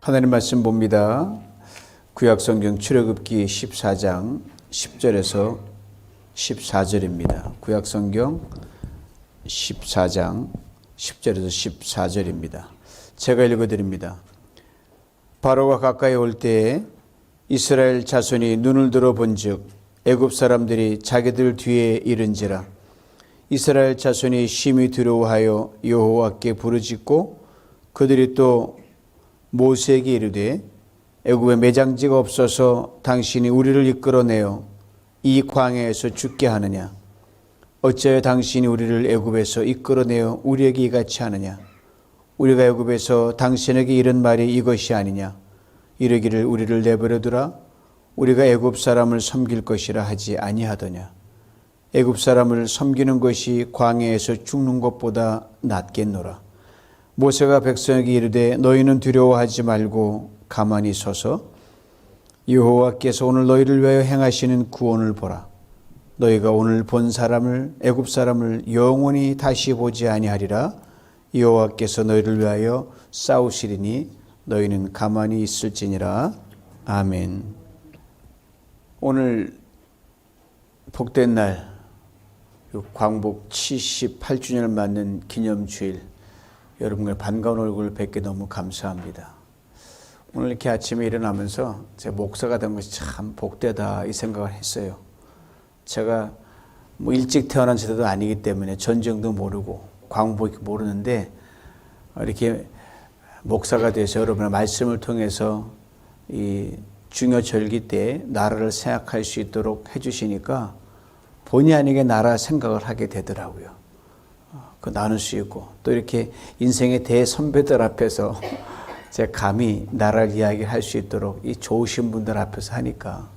하나님 말씀 봅니다. 구약성경 출애굽기 14장 10절에서 14절입니다. 구약성경 14장 10절에서 14절입니다. 제가 읽어드립니다. 바로가 가까이 올 때에 이스라엘 자손이 눈을 들어 본즉 애굽 사람들이 자기들 뒤에 이른지라. 이스라엘 자손이 심히 두려워하여 여호와께 부르짖고 그들이 또 모세에게 이르되 애굽에 매장지가 없어서 당신이 우리를 이끌어내어 이 광야에서 죽게 하느냐? 어찌하여 당신이 우리를 애굽에서 이끌어내어 우리에게 이같이 하느냐? 우리가 애굽에서 당신에게 이른 말이 이것이 아니냐? 이르기를 우리를 내버려두라. 우리가 애굽 사람을 섬길 것이라 하지 아니하더냐? 애굽 사람을 섬기는 것이 광야에서 죽는 것보다 낫겠노라. 모세가 백성에게 이르되 너희는 두려워하지 말고 가만히 서서 여호와께서 오늘 너희를 위하여 행하시는 구원을 보라. 너희가 오늘 본 사람을 애굽 사람을 영원히 다시 보지 아니하리라. 여호와께서 너희를 위하여 싸우시리니 너희는 가만히 있을지니라. 아멘. 오늘 복된 날 광복 78주년을 맞는 기념주일, 여러분과 반가운 얼굴을 뵙게 너무 감사합니다. 오늘 이렇게 아침에 일어나면서 제 목사가 된 것이 참 복되다 이 생각을 했어요. 제가 뭐 일찍 태어난 세대도 아니기 때문에 전쟁도 모르고 광복도 모르는데 이렇게 목사가 돼서 여러분의 말씀을 통해서 이 중요 절기 때 나라를 생각할 수 있도록 해주시니까 본의 아니게 나라 생각을 하게 되더라고요. 그 나눌 수 있고 또 이렇게 인생의 대선배들 앞에서 제가 감히 나라를 이야기할 수 있도록 이 좋으신 분들 앞에서 하니까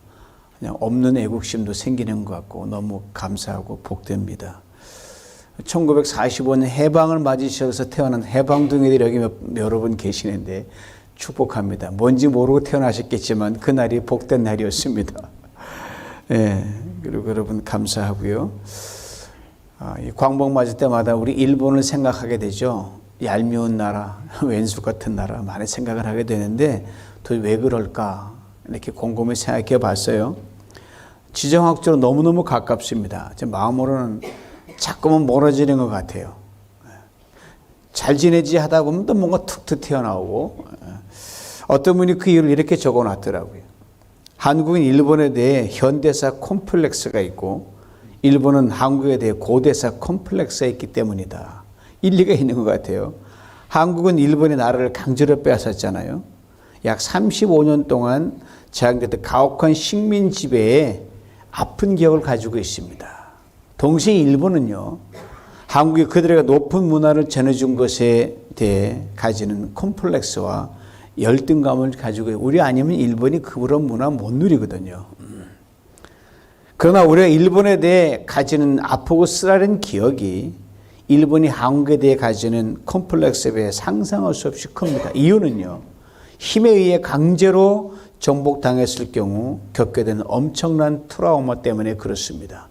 그냥 없는 애국심도 생기는 것 같고 너무 감사하고 복됩니다. 1945년 해방을 맞으셔서 태어난 해방둥이들이 여기 여러 분 계시는데 축복합니다. 뭔지 모르고 태어나셨겠지만 그날이 복된 날이었습니다. 그리고 여러분 감사하고요. 이 광복 맞을 때마다 우리 일본을 생각하게 되죠. 얄미운 나라, 왼수 같은 나라 많이 생각을 하게 되는데 도대체 왜 그럴까 이렇게 곰곰이 생각해 봤어요. 지정학적으로 너무너무 가깝습니다. 제 마음으로는 자꾸만 멀어지는 것 같아요. 잘 지내지 하다 보면 또 뭔가 툭툭 튀어나오고, 어떤 분이 그 이유를 이렇게 적어놨더라고요. 한국은 일본에 대해 현대사 콤플렉스가 있고 일본은 한국에 대해 고대사 콤플렉스가 있기 때문이다. 일리가 있는 것 같아요. 한국은 일본의 나라를 강제로 빼앗았잖아요. 약 35년 동안 제한됐던 가혹한 식민 지배에 아픈 기억을 가지고 있습니다. 동시에 일본은요, 한국이 그들에게 높은 문화를 전해준 것에 대해 가지는 콤플렉스와 열등감을 가지고 우리 아니면 일본이 그런 문화 못 누리거든요. 그러나 우리가 일본에 대해 가지는 아프고 쓰라린 기억이 일본이 한국에 대해 가지는 콤플렉스에 비해 상상할 수 없이 큽니다. 이유는요, 힘에 의해 강제로 정복당했을 경우 겪게 되는 엄청난 트라우마 때문에 그렇습니다.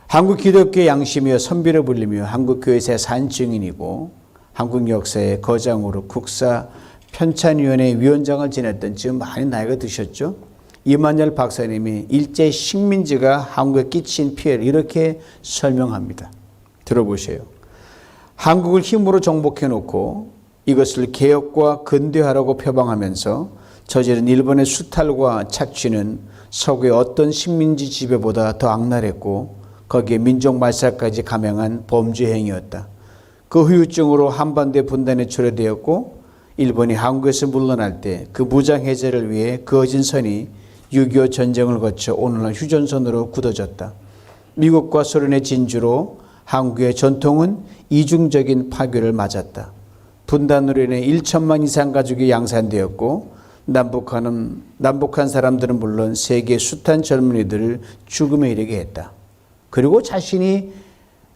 한국 기독교의 양심이여 선비를 불리며 한국교회사의 산증인이고 한국 역사의 거장으로 국사 편찬위원회 위원장을 지냈던 지금 많이 나이가 드셨죠? 이만열 박사님이 일제 식민지가 한국에 끼친 피해를 이렇게 설명합니다. 들어보세요. 한국을 힘으로 정복해 놓고 이것을 개혁과 근대화라고 표방하면서 저지른 일본의 수탈과 착취는 서구의 어떤 식민지 지배보다 더 악랄했고 거기에 민족 말살까지 감행한 범죄 행위였다. 그 후유증으로 한반도의 분단에 초래되었고 일본이 한국에서 물러날 때 그 무장 해제를 위해 그어진 선이 6.25 전쟁을 거쳐 오늘날 휴전선으로 굳어졌다. 미국과 소련의 진주로 한국의 전통은 이중적인 파괴를 맞았다. 분단으로 인해 1천만 이상 가족이 양산되었고 남북한 사람들은 물론 세계 숱한 젊은이들을 죽음에 이르게 했다. 그리고 자신이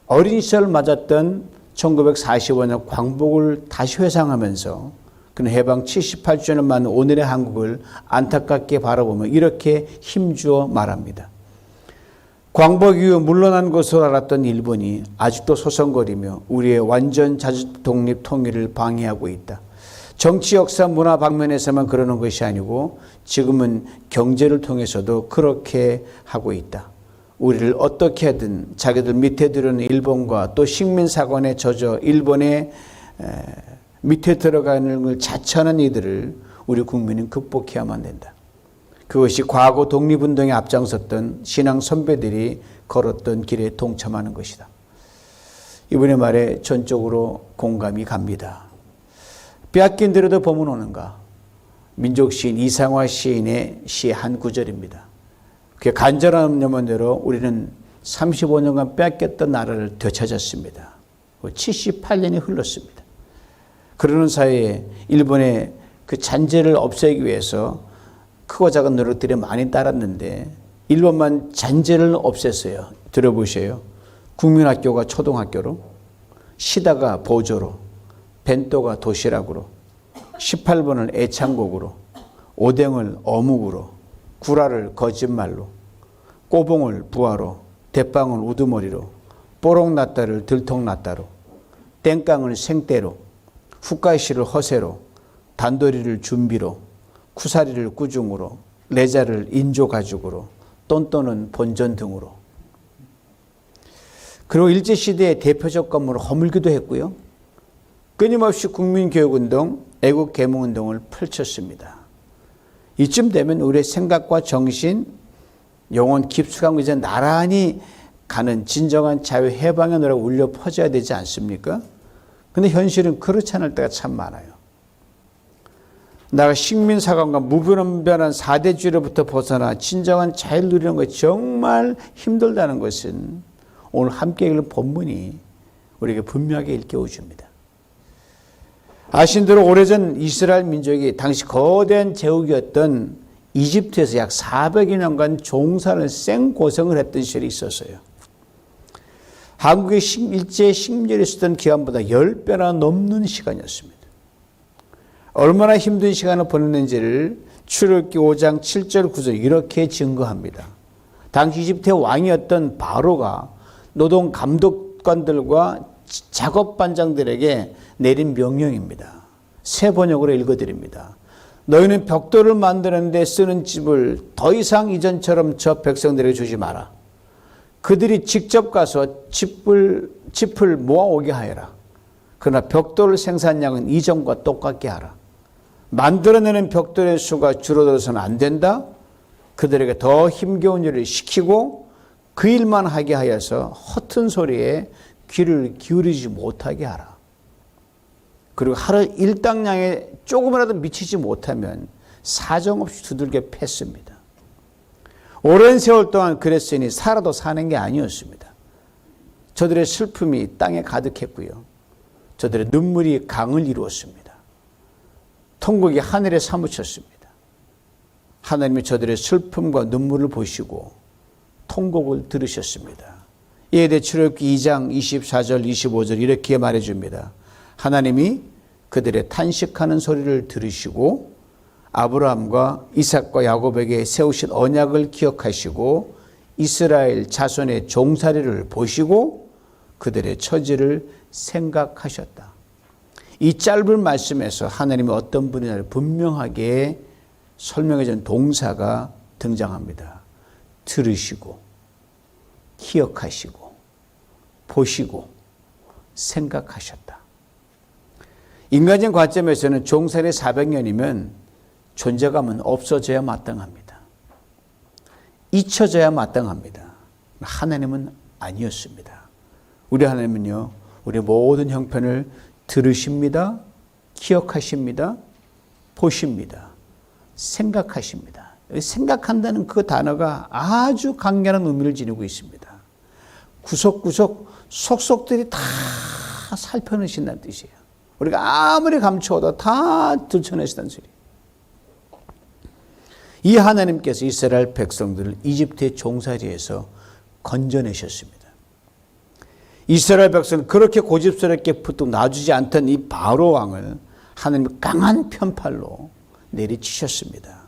어린 시절 맞았던 1945년 광복을 다시 회상하면서 그는 해방 78주년을 맞는 오늘의 한국을 안타깝게 바라보며 이렇게 힘주어 말합니다. 광복 이후 물러난 것으로 알았던 일본이 아직도 소송거리며 우리의 완전 자주 독립 통일을 방해하고 있다. 정치, 역사, 문화 방면에서만 그러는 것이 아니고 지금은 경제를 통해서도 그렇게 하고 있다. 우리를 어떻게 하든 자기들 밑에 들어오는 일본과 또 식민사관에 젖어 일본의 밑에 들어가는 걸 자처하는 이들을 우리 국민은 극복해야만 된다. 그것이 과거 독립운동에 앞장섰던 신앙 선배들이 걸었던 길에 동참하는 것이다. 이분의 말에 전적으로 공감이 갑니다. 빼앗긴 대로도 범은 오는가? 민족 시인 이상화 시인의 시 한 구절입니다. 그 간절한 염원대로 우리는 35년간 빼앗겼던 나라를 되찾았습니다. 78년이 흘렀습니다. 그러는 사이에 일본의 그 잔재를 없애기 위해서 크고 작은 노력들이 많이 따랐는데 일본만 잔재를 없앴어요. 들어보세요. 국민학교가 초등학교로, 시다가 보조로, 벤또가 도시락으로, 18번을 애창곡으로, 오뎅을 어묵으로, 구라를 거짓말로, 꼬봉을 부화로, 대빵을 우두머리로, 뽀록났다를 들통났다로, 땡깡을 생떼로, 훅가이시를 허세로, 단도리를 준비로, 쿠사리를 꾸중으로, 레자를 인조가죽으로, 똔똔은 본전 등으로. 그리고 일제시대의 대표적 건물을 허물기도 했고요. 끊임없이 국민교육운동, 애국개몽운동을 펼쳤습니다. 이쯤 되면 우리의 생각과 정신, 영혼 깊숙한 곳에 나란히 가는 진정한 자유해방의 노래가 울려 퍼져야 되지 않습니까? 근데 현실은 그렇지 않을 때가 참 많아요. 나가 식민사관과 무분별한 4대주의로부터 벗어나 진정한 자유를 누리는 것이 정말 힘들다는 것은 오늘 함께 읽은 본문이 우리에게 분명하게 일깨워줍니다. 아신 대로 오래전 이스라엘 민족이 당시 거대한 제국이었던 이집트에서 약 400여 년간 종살을 생고생을 했던 시절이 있었어요. 한국의 일제 식민지를 쓰던 기간보다 10배나 넘는 시간이었습니다. 얼마나 힘든 시간을 보냈는지를 출애굽기 5장 7절 9절 이렇게 증거합니다. 당시 이집트의 왕이었던 바로가 노동 감독관들과 작업반장들에게 내린 명령입니다. 새 번역으로 읽어드립니다. 너희는 벽돌을 만드는데 쓰는 집을 더 이상 이전처럼 저 백성들에게 주지 마라. 그들이 직접 가서 짚을 모아오게 하여라. 그러나 벽돌을 생산량은 이전과 똑같게 하라. 만들어내는 벽돌의 수가 줄어들어서는 안 된다. 그들에게 더 힘겨운 일을 시키고 그 일만 하게 하여서 허튼 소리에 귀를 기울이지 못하게 하라. 그리고 하루 일당량에 조금이라도 미치지 못하면 사정없이 두들겨 팼습니다. 오랜 세월 동안 그랬으니 살아도 사는 게 아니었습니다. 저들의 슬픔이 땅에 가득했고요. 저들의 눈물이 강을 이루었습니다. 통곡이 하늘에 사무쳤습니다. 하나님이 저들의 슬픔과 눈물을 보시고 통곡을 들으셨습니다. 이에 대해 출애굽기 2장 24절 25절 이렇게 말해줍니다. 하나님이 그들의 탄식하는 소리를 들으시고 아브라함과 이삭과 야곱에게 세우신 언약을 기억하시고 이스라엘 자손의 종살이를 보시고 그들의 처지를 생각하셨다. 이 짧은 말씀에서 하나님이 어떤 분이냐를 분명하게 설명해 준 동사가 등장합니다. 들으시고 기억하시고 보시고 생각하셨다. 인간적 관점에서는 종살이 400년이면 존재감은 없어져야 마땅합니다. 잊혀져야 마땅합니다. 하나님은 아니었습니다. 우리 하나님은요, 우리 모든 형편을 들으십니다. 기억하십니다. 보십니다. 생각하십니다. 생각한다는 그 단어가 아주 강렬한 의미를 지니고 있습니다. 구석구석 속속들이 다 살펴내신다는 뜻이에요. 우리가 아무리 감추어도 다 들춰내신다는 소리예요. 이 하나님께서 이스라엘 백성들을 이집트의 종살이에서 건져내셨습니다. 이스라엘 백성은 그렇게 고집스럽게 부뚝 놔주지 않던 이 바로 왕을 하나님의 강한 편팔로 내리치셨습니다.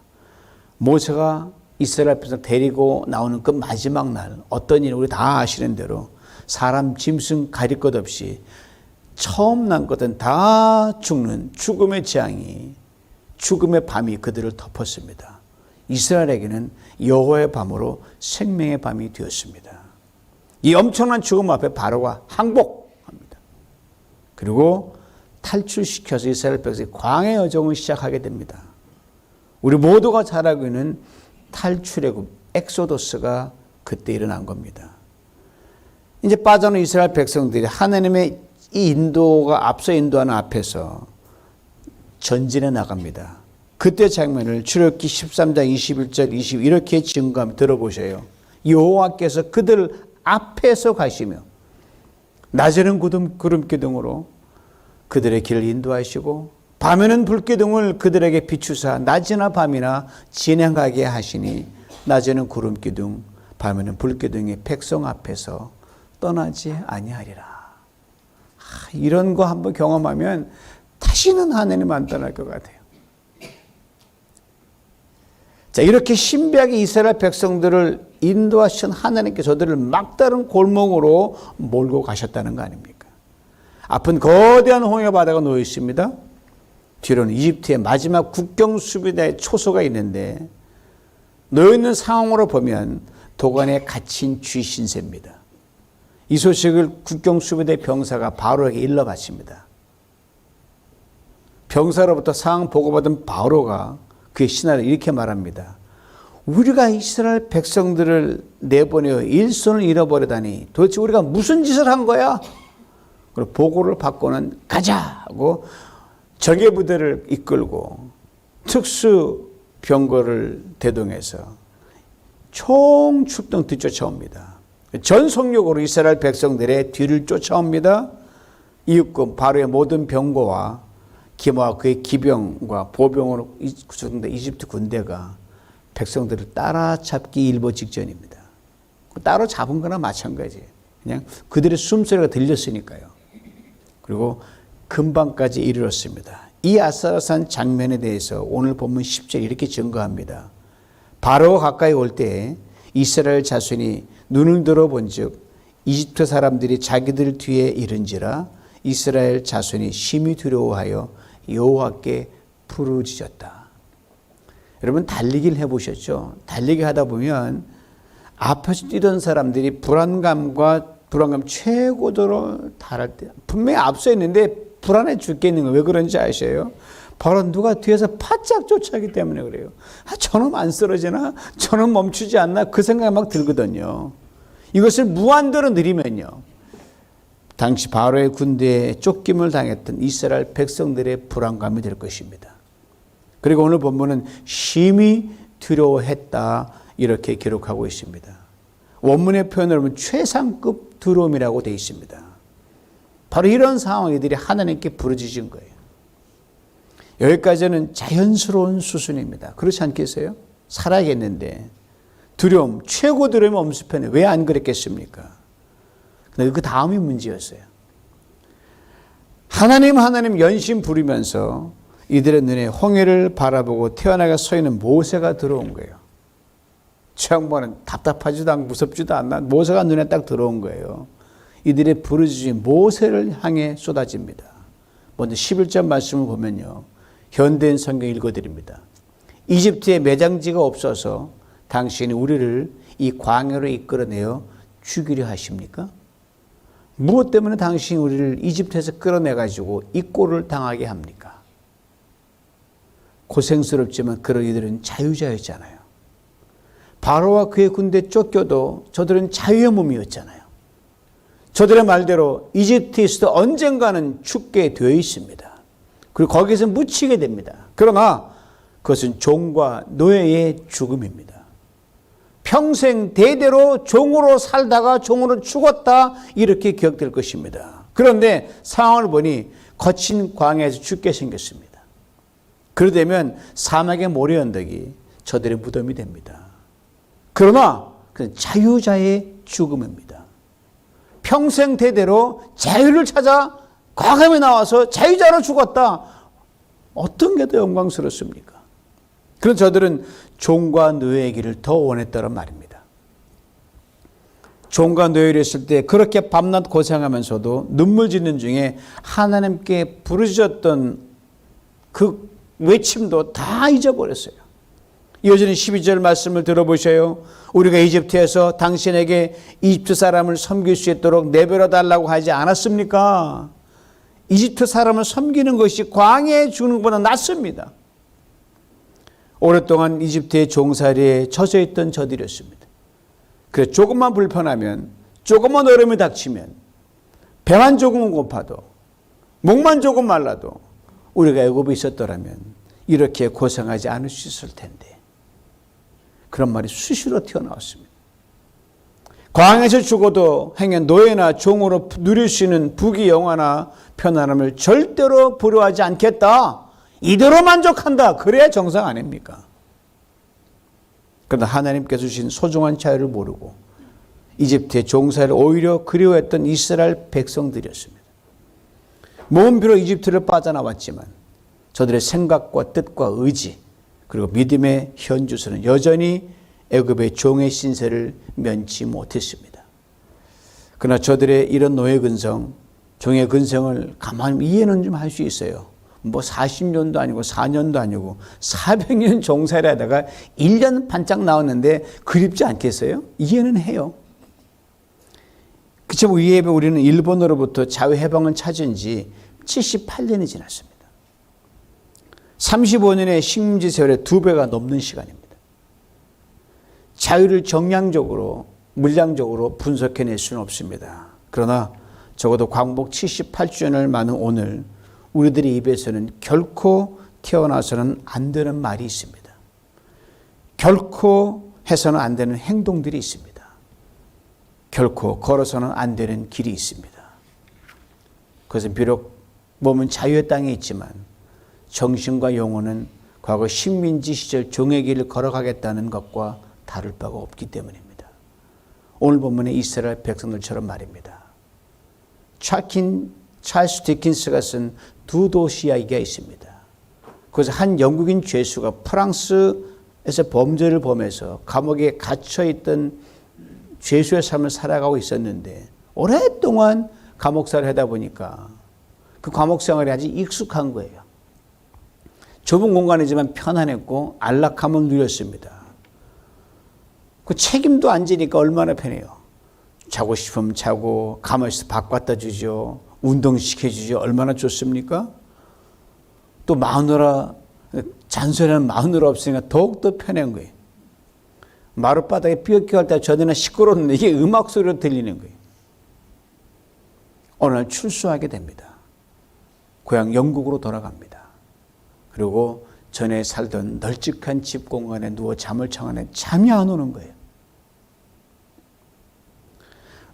모세가 이스라엘 백성 데리고 나오는 그 마지막 날 어떤 일을 우리 다 아시는 대로 사람 짐승 가릴 것 없이 처음 난 것은 다 죽는 죽음의 재앙이, 죽음의 밤이 그들을 덮었습니다. 이스라엘에게는 여호와의 밤으로 생명의 밤이 되었습니다. 이 엄청난 죽음 앞에 바로가 항복합니다. 그리고 탈출시켜서 이스라엘 백성이 광해 여정을 시작하게 됩니다. 우리 모두가 잘 알고 있는 탈출의 엑소더스가 그때 일어난 겁니다. 이제 빠져나온 이스라엘 백성들이 하나님의 이 인도가 앞서 인도하는 앞에서 전진해 나갑니다. 그때 장면을 출애굽기 13장 21절 22 이렇게 증거하며 들어보세요. 여호와께서 그들 앞에서 가시며 낮에는 구름 기둥으로 그들의 길을 인도하시고 밤에는 불기둥을 그들에게 비추사 낮이나 밤이나 진행하게 하시니 낮에는 구름 기둥 밤에는 불기둥이 백성 앞에서 떠나지 아니하리라. 이런 거 한번 경험하면 다시는 하나님 안 떠날 것 같아요. 자, 이렇게 신비하게 이스라엘 백성들을 인도하신 하나님께 저들을 막다른 골목으로 몰고 가셨다는 거 아닙니까? 앞은 거대한 홍해 바다가 놓여 있습니다. 뒤로는 이집트의 마지막 국경 수비대의 초소가 있는데 놓여 있는 상황으로 보면 도관에 갇힌 쥐 신세입니다. 이 소식을 국경 수비대 병사가 바로에게 일러 바칩니다. 병사로부터 상황 보고받은 바로가 그의 신하를 이렇게 말합니다. 우리가 이스라엘 백성들을 내보내어 일손을 잃어버리다니 도대체 우리가 무슨 짓을 한 거야? 그리고 보고를 받고는 가자 하고 적의 부대를 이끌고 특수 병거를 대동해서 총 출동 뒤쫓아옵니다. 전속력으로 이스라엘 백성들의 뒤를 쫓아옵니다. 이윽고 바로의 모든 병거와 기마와 그의 기병과 보병으로 구성된 이집트 군대가 백성들을 따라잡기 일보 직전입니다. 따로 잡은 거나 마찬가지. 그냥 그들의 숨소리가 들렸으니까요. 그리고 금방까지 이르렀습니다. 이 아슬아슬한 장면에 대해서 오늘 본문 10절 이렇게 증거합니다. 바로 가까이 올 때 이스라엘 자손이 눈을 들어본 즉 이집트 사람들이 자기들 뒤에 이른지라 이스라엘 자손이 심히 두려워하여 여호와께 부르짖었다. 여러분 달리기를 해보셨죠? 달리기 하다 보면 앞에서 뛰던 사람들이 불안감 최고도로 달할 때 분명히 앞서 있는데 불안해 죽겠는 거예요. 왜 그런지 아셔요? 바로 누가 뒤에서 바짝 쫓아가기 때문에 그래요. 저놈 안 쓰러지나? 저놈 멈추지 않나? 그 생각이 막 들거든요. 이것을 무한대로 느리면요. 당시 바로의 군대에 쫓김을 당했던 이스라엘 백성들의 불안감이 될 것입니다. 그리고 오늘 본문은 심히 두려워했다 이렇게 기록하고 있습니다. 원문의 표현을 보면 최상급 두려움이라고 되어 있습니다. 바로 이런 상황 이들이 하나님께 부르짖은 거예요. 여기까지는 자연스러운 수준입니다. 그렇지 않겠어요? 살아야겠는데 두려움, 최고 두려움이 엄습해는 왜 안 그랬겠습니까? 근데 그 다음이 문제였어요. 하나님 연신 부르면서 이들의 눈에 홍해를 바라보고 태어나게 서 있는 모세가 들어온 거예요. 저 양반은 답답하지도 않고 무섭지도 않나 모세가 눈에 딱 들어온 거예요. 이들의 부르짖음이 모세를 향해 쏟아집니다. 먼저 11절 말씀을 보면요. 현대인 성경 읽어드립니다. 이집트에 매장지가 없어서 당신이 우리를 이 광야로 이끌어내어 죽이려 하십니까? 무엇 때문에 당신이 우리를 이집트에서 끌어내가지고 이 꼴을 당하게 합니까? 고생스럽지만 그런 이들은 자유자였잖아요. 바로와 그의 군대에 쫓겨도 저들은 자유의 몸이었잖아요. 저들의 말대로 이집트에서도 언젠가는 죽게 되어 있습니다. 그리고 거기서 묻히게 됩니다. 그러나 그것은 종과 노예의 죽음입니다. 평생 대대로 종으로 살다가 종으로 죽었다 이렇게 기억될 것입니다. 그런데 상황을 보니 거친 광야에서 죽게 생겼습니다. 그러되면 사막의 모래 언덕이 저들의 무덤이 됩니다. 그러나 그는 자유자의 죽음입니다. 평생 대대로 자유를 찾아 과감히 나와서 자유자로 죽었다. 어떤 게 더 영광스럽습니까? 그래서 저들은 종과 노예의 길을 더 원했다는 말입니다. 종과 노예를 했을 때 그렇게 밤낮 고생하면서도 눈물 짓는 중에 하나님께 부르짖었던 그 외침도 다 잊어버렸어요. 여전히 12절 말씀을 들어보셔요. 우리가 이집트에서 당신에게 이집트 사람을 섬길 수 있도록 내버려 달라고 하지 않았습니까? 이집트 사람을 섬기는 것이 광야에 죽는 것보다 낫습니다. 오랫동안 이집트의 종살이에 젖어 있던 저들이었습니다. 그래서 조금만 불편하면, 조금만 얼음이 닥치면, 배만 조금은 고파도, 목만 조금 말라도 우리가 애굽에 있었더라면 이렇게 고생하지 않을 수 있을 텐데, 그런 말이 수시로 튀어나왔습니다. 광야에서 죽어도 행여 노예나 종으로 누릴 수 있는 부귀 영화나 편안함을 절대로 부러워하지 않겠다. 이대로 만족한다. 그래야 정상 아닙니까? 그러나 하나님께서 주신 소중한 자유를 모르고 이집트의 종살이를 오히려 그리워했던 이스라엘 백성들이었습니다. 몸은 비록 이집트를 빠져나왔지만 저들의 생각과 뜻과 의지 그리고 믿음의 현주소는 여전히 애굽의 종의 신세를 면치 못했습니다. 그러나 저들의 이런 노예 근성, 종의 근성을 가만히 이해는 좀 할 수 있어요. 뭐 40년도 아니고 4년도 아니고 400년 종살이 하다가 1년 반짝 나왔는데 그립지 않겠어요? 이해는 해요. 그렇지만 이에 비해 우리는 일본으로부터 자유해방을 찾은 지 78년이 지났습니다. 35년의 식민지 세월의 2배가 넘는 시간입니다. 자유를 정량적으로, 물량적으로 분석해낼 수는 없습니다. 그러나 적어도 광복 78주년을 맞는 오늘 우리들의 입에서는 결코 튀어나와서는 안 되는 말이 있습니다. 결코 해서는 안 되는 행동들이 있습니다. 결코 걸어서는 안 되는 길이 있습니다. 그것은 비록 몸은 자유의 땅에 있지만 정신과 영혼은 과거 식민지 시절 종의 길을 걸어가겠다는 것과 다를 바가 없기 때문입니다. 오늘 본문의 이스라엘 백성들처럼 말입니다. 찰스 디킨스가 쓴 두 도시 이야기가 있습니다. 그래서 한 영국인 죄수가 프랑스에서 범죄를 범해서 감옥에 갇혀있던 죄수의 삶을 살아가고 있었는데 오랫동안 감옥생활을 하다 보니까 그 감옥생활이 아주 익숙한 거예요. 좁은 공간이지만 편안했고 안락함을 누렸습니다. 그 책임도 안 지니까 얼마나 편해요. 자고 싶으면 자고, 가만히 있어서 밥 갖다 주죠. 운동시켜주죠. 얼마나 좋습니까? 또 마누라, 잔소리하는 마누라 없으니까 더욱더 편한 거예요. 마룻바닥에 삐걱삐걱 할 때 저들은 시끄러웠는데 이게 음악 소리로 들리는 거예요. 어느 날 출소하게 됩니다. 고향 영국으로 돌아갑니다. 그리고 전에 살던 널찍한 집 공간에 누워 잠을 청하는데 잠이 안 오는 거예요.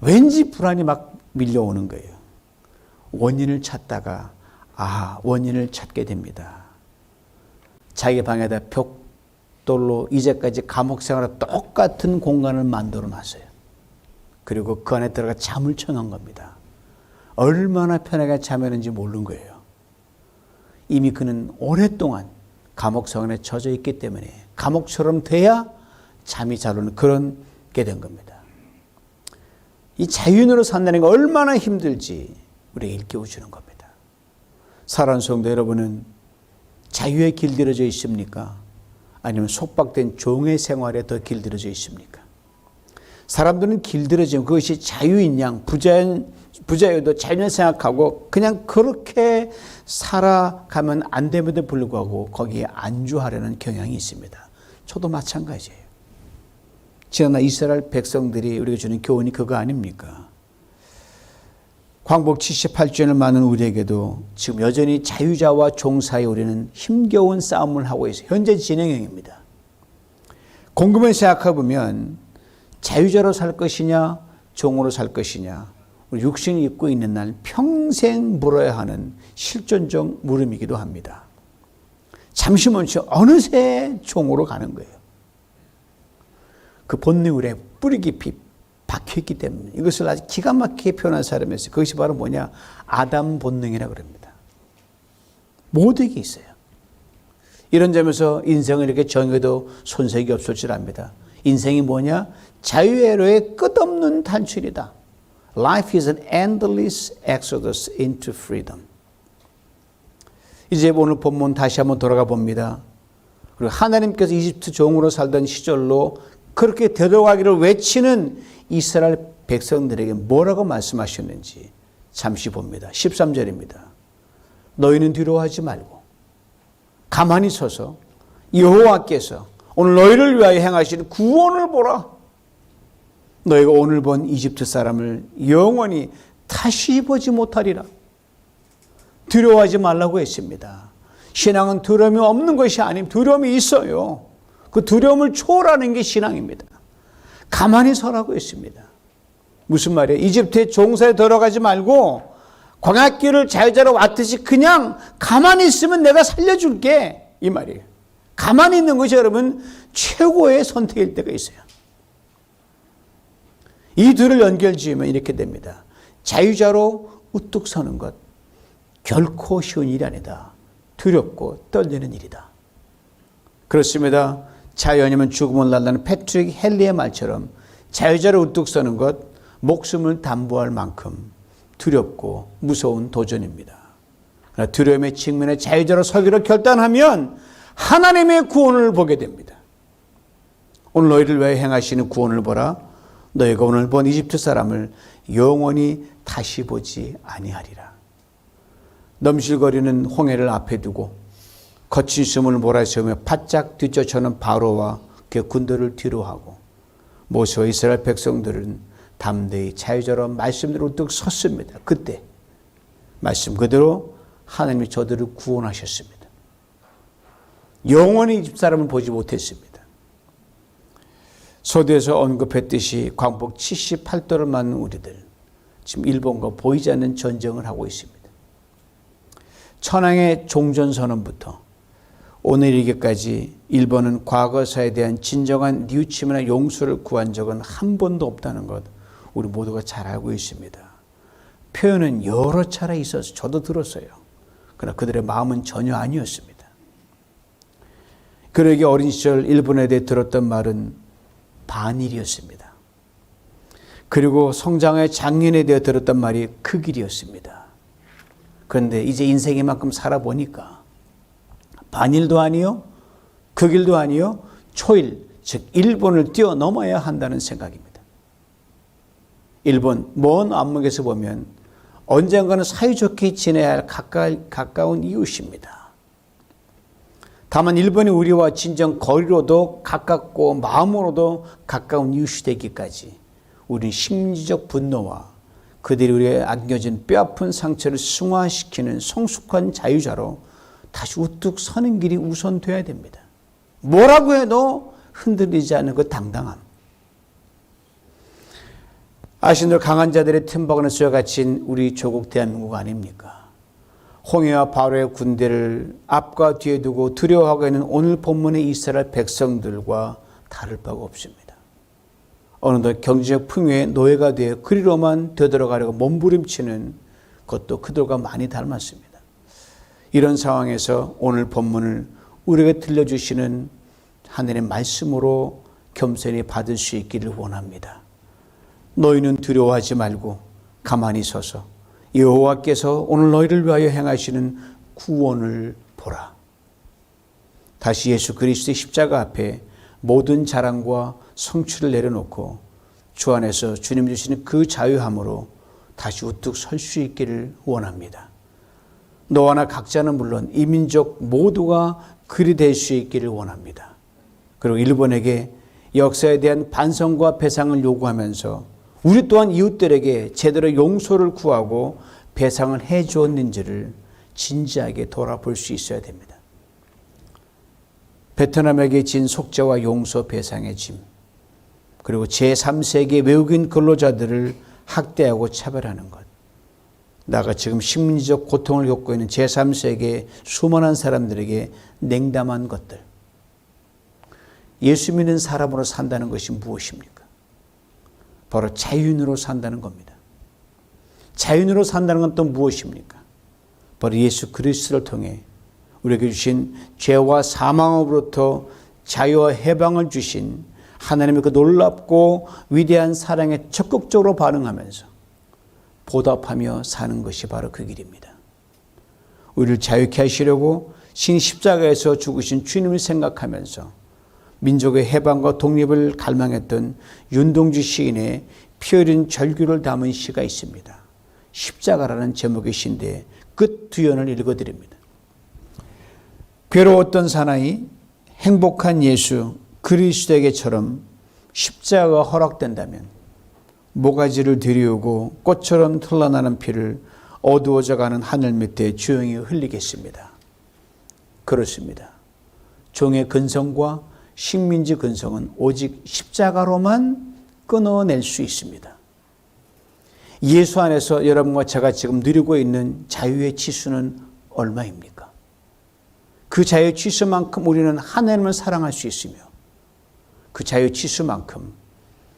왠지 불안이 막 밀려오는 거예요. 원인을 찾다가 원인을 찾게 됩니다. 자기 방에다 벽돌로 이제까지 감옥 생활과 똑같은 공간을 만들어 놨어요. 그리고 그 안에 들어가 잠을 청한 겁니다. 얼마나 편하게 잠했는지 모르는 거예요. 이미 그는 오랫동안 감옥 생활에 젖어 있기 때문에 감옥처럼 돼야 잠이 잘 오는 그런 게 된 겁니다. 이 자유인으로 산다는 게 얼마나 힘들지 우리에게 일깨워 주는 겁니다. 사랑하는 성도 여러분은 자유에 길들여져 있습니까? 아니면 속박된 종의 생활에 더 길들여져 있습니까? 사람들은 길들여지면 그것이 자유인 양, 부자여도 자유를 생각하고 그냥 그렇게 살아가면 안 됨에도 불구하고 거기에 안주하려는 경향이 있습니다. 저도 마찬가지예요. 지난날 이스라엘 백성들이 우리가 주는 교훈이 그거 아닙니까? 광복 78주년을 맞는 우리에게도 지금 여전히 자유자와 종 사이에 우리는 힘겨운 싸움을 하고 있어요. 현재 진행형입니다. 곰곰이 생각해보면 자유자로 살 것이냐 종으로 살 것이냐 우리 육신이 입고 있는 날 평생 물어야 하는 실존적 물음이기도 합니다. 잠시 멈춰 어느새 종으로 가는 거예요. 그 본능 우리의 뿌리 깊이 박혀있기 때문에 이것을 아주 기가 막히게 표현한 사람이 있어요. 그것이 바로 뭐냐? 아담 본능이라고 그럽니다. 모두에게 있어요. 이런 점에서 인생을 이렇게 정해도 손색이 없을 줄 압니다. 인생이 뭐냐? 자유회로의 끝없는 탈출이다. Life is an endless exodus into freedom. 이제 오늘 본문 다시 한번 돌아가 봅니다. 그리고 하나님께서 이집트 종으로 살던 시절로 그렇게 되돌아가기를 외치는 이스라엘 백성들에게 뭐라고 말씀하셨는지 잠시 봅니다. 13절입니다. 너희는 두려워하지 말고 가만히 서서 여호와께서 오늘 너희를 위하여 행하시는 구원을 보라. 너희가 오늘 본 이집트 사람을 영원히 다시 보지 못하리라. 두려워하지 말라고 했습니다. 신앙은 두려움이 없는 것이 아님 두려움이 있어요. 그 두려움을 초월하는 게 신앙입니다. 가만히 서라고 했습니다. 무슨 말이에요? 이집트의 종사에 들어가지 말고 광야길을 자유자로 왔듯이 그냥 가만히 있으면 내가 살려줄게. 이 말이에요. 가만히 있는 것이 여러분 최고의 선택일 때가 있어요. 이 둘을 연결지으면 이렇게 됩니다. 자유자로 우뚝 서는 것 결코 쉬운 일이 아니다. 두렵고 떨리는 일이다. 그렇습니다. 자유 아니면 죽음을 날라는 패트릭 헨리의 말처럼 자유자로 우뚝 서는 것 목숨을 담보할 만큼 두렵고 무서운 도전입니다. 그러나 두려움의 직면에 자유자로 서기로 결단하면 하나님의 구원을 보게 됩니다. 오늘 너희를 위하여 행하시는 구원을 보라. 너희가 오늘 본 이집트 사람을 영원히 다시 보지 아니하리라. 넘실거리는 홍해를 앞에 두고 거친 숨을 몰아세우며 바짝 뒤쫓아오는 바로와 그의 군대를 뒤로하고 모세와 이스라엘 백성들은 담대히 자유자로 말씀대로 우뚝 섰습니다. 그때 말씀 그대로 하나님이 저들을 구원하셨습니다. 영원히 이집트 사람을 보지 못했습니다. 서두에서 언급했듯이 광복 78도를 맞는 우리들 지금 일본과 보이지 않는 전쟁을 하고 있습니다. 천황의 종전선언부터 오늘이기까지 일본은 과거사에 대한 진정한 뉘우침이나 용서를 구한 적은 한 번도 없다는 것 우리 모두가 잘 알고 있습니다. 표현은 여러 차례 있어서 저도 들었어요. 그러나 그들의 마음은 전혀 아니었습니다. 그러기에 어린 시절 일본에 대해 들었던 말은 반일이었습니다. 그리고 성장의 장년에 대해 들었던 말이 그 길이었습니다. 그런데 이제 인생이만큼 살아보니까 반일도 아니요, 그 길도 아니요, 초일, 즉 일본을 뛰어넘어야 한다는 생각입니다. 일본 먼 안목에서 보면 언젠가는 사이좋게 지내야 할 가까운 이웃입니다. 다만 일본이 우리와 진정 거리로도 가깝고 마음으로도 가까운 이웃이 되기까지 우리는 심리적 분노와 그들이 우리에 안겨진 뼈아픈 상처를 승화시키는 성숙한 자유자로 다시 우뚝 서는 길이 우선돼야 됩니다. 뭐라고 해도 흔들리지 않는 그 당당함. 아시는 강한 자들의 틈박 안에 쏘여 갇힌 우리 조국 대한민국 아닙니까? 홍해와 바로의 군대를 앞과 뒤에 두고 두려워하고 있는 오늘 본문의 이스라엘 백성들과 다를 바가 없습니다. 어느덧 경제적 풍요의 노예가 되어 그리로만 되돌아가려고 몸부림치는 것도 그들과 많이 닮았습니다. 이런 상황에서 오늘 본문을 우리에게 들려주시는 하늘의 말씀으로 겸손히 받을 수 있기를 원합니다. 너희는 두려워하지 말고 가만히 서서 여호와께서 오늘 너희를 위하여 행하시는 구원을 보라. 다시 예수 그리스도의 십자가 앞에 모든 자랑과 성취를 내려놓고 주 안에서 주님 주시는 그 자유함으로 다시 우뚝 설 수 있기를 원합니다. 너와 나 각자는 물론 이민족 모두가 그리 될 수 있기를 원합니다. 그리고 일본에게 역사에 대한 반성과 배상을 요구하면서 우리 또한 이웃들에게 제대로 용서를 구하고 배상을 해 주었는지를 진지하게 돌아볼 수 있어야 됩니다. 베트남에게 진 속죄와 용서 배상의 짐, 그리고 제3세계 외국인 근로자들을 학대하고 차별하는 것, 나가 지금 심리적 고통을 겪고 있는 제3세계 수많은 사람들에게 냉담한 것들. 예수 믿는 사람으로 산다는 것이 무엇입니까? 바로 자유인으로 산다는 겁니다. 자유인으로 산다는 건 또 무엇입니까? 바로 예수 그리스도를 통해 우리에게 주신 죄와 사망으로부터 자유와 해방을 주신 하나님의 그 놀랍고 위대한 사랑에 적극적으로 반응하면서 보답하며 사는 것이 바로 그 길입니다. 우리를 자유케 하시려고 신 십자가에서 죽으신 주님을 생각하면서 민족의 해방과 독립을 갈망했던 윤동주 시인의 피 흘린 절규를 담은 시가 있습니다. 십자가라는 제목의 시인데 끝 뒤연을 읽어드립니다. 괴로웠던 사나이 행복한 예수 그리스도에게처럼 십자가가 허락된다면 모가지를 들이우고 꽃처럼 흘러나는 피를 어두워져가는 하늘 밑에 조용히 흘리겠습니다. 그렇습니다. 종의 근성과 식민지 근성은 오직 십자가로만 끊어낼 수 있습니다. 예수 안에서 여러분과 제가 지금 누리고 있는 자유의 치수는 얼마입니까? 그 자유의 치수만큼 우리는 하나님을 사랑할 수 있으며 그 자유의 치수만큼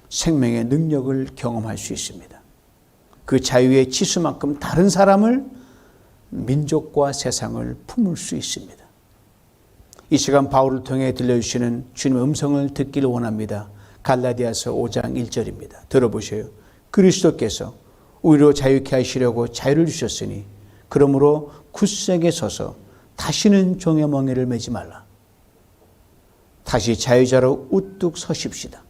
생명의 능력을 경험할 수 있습니다. 그 자유의 치수만큼 다른 사람을, 민족과 세상을 품을 수 있습니다. 이 시간 바울을 통해 들려주시는 주님의 음성을 듣기를 원합니다. 갈라디아서 5장 1절입니다. 들어보세요. 그리스도께서 우리로 자유케 하시려고 자유를 주셨으니 그러므로 굳세게 서서 다시는 종의 멍에를 매지 말라. 다시 자유자로 우뚝 서십시다.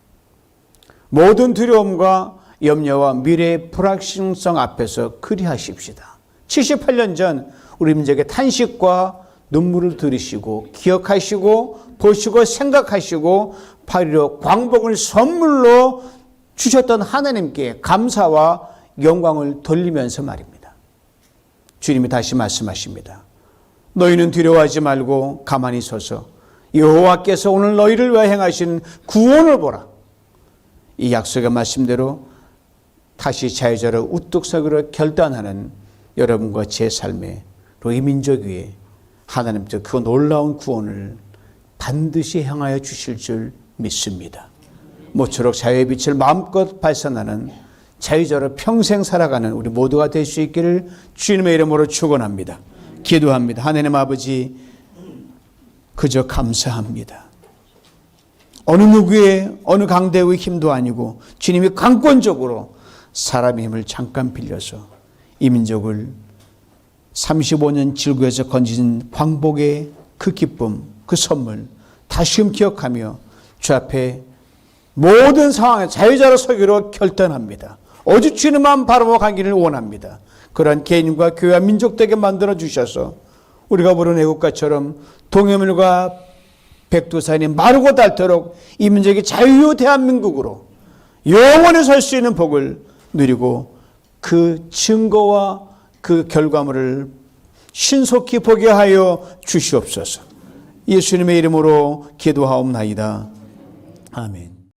모든 두려움과 염려와 미래의 불확실성 앞에서 그리하십시다. 78년 전 우리 민족의 탄식과 눈물을 들이시고 기억하시고 보시고 생각하시고 8.15 광복을 선물로 주셨던 하나님께 감사와 영광을 돌리면서 말입니다. 주님이 다시 말씀하십니다. 너희는 두려워하지 말고 가만히 서서 여호와께서 오늘 너희를 위하여 행하신 구원을 보라. 이 약속의 말씀대로 다시 자유자로 우뚝 서기로 결단하는 여러분과 제 삶에 이 민족 위에 하나님께서 그 놀라운 구원을 반드시 향하여 주실 줄 믿습니다. 모처럼 자유의 빛을 마음껏 발산하는 자유자로 평생 살아가는 우리 모두가 될 수 있기를 주님의 이름으로 축원합니다. 기도합니다. 하나님 아버지, 그저 감사합니다. 어느 누구의 어느 강대의 힘도 아니고 주님이 강권적으로 사람의 힘을 잠깐 빌려서 이 민족을 35년 질구에서 건진 광복의 그 기쁨, 그 선물 다시금 기억하며 주 앞에 모든 상황에 자유자로 서기로 결단합니다. 오직 주님만 바라보고 가기를 원합니다. 그러한 개인과 교회와 민족되게 만들어 주셔서 우리가 부른 애국가처럼 동해물과 백두산이 마르고 닳도록 이 민족이 자유 대한민국으로 영원히 설 수 있는 복을 누리고 그 증거와 그 결과물을 신속히 보게 하여 주시옵소서. 예수님의 이름으로 기도하옵나이다. 아멘.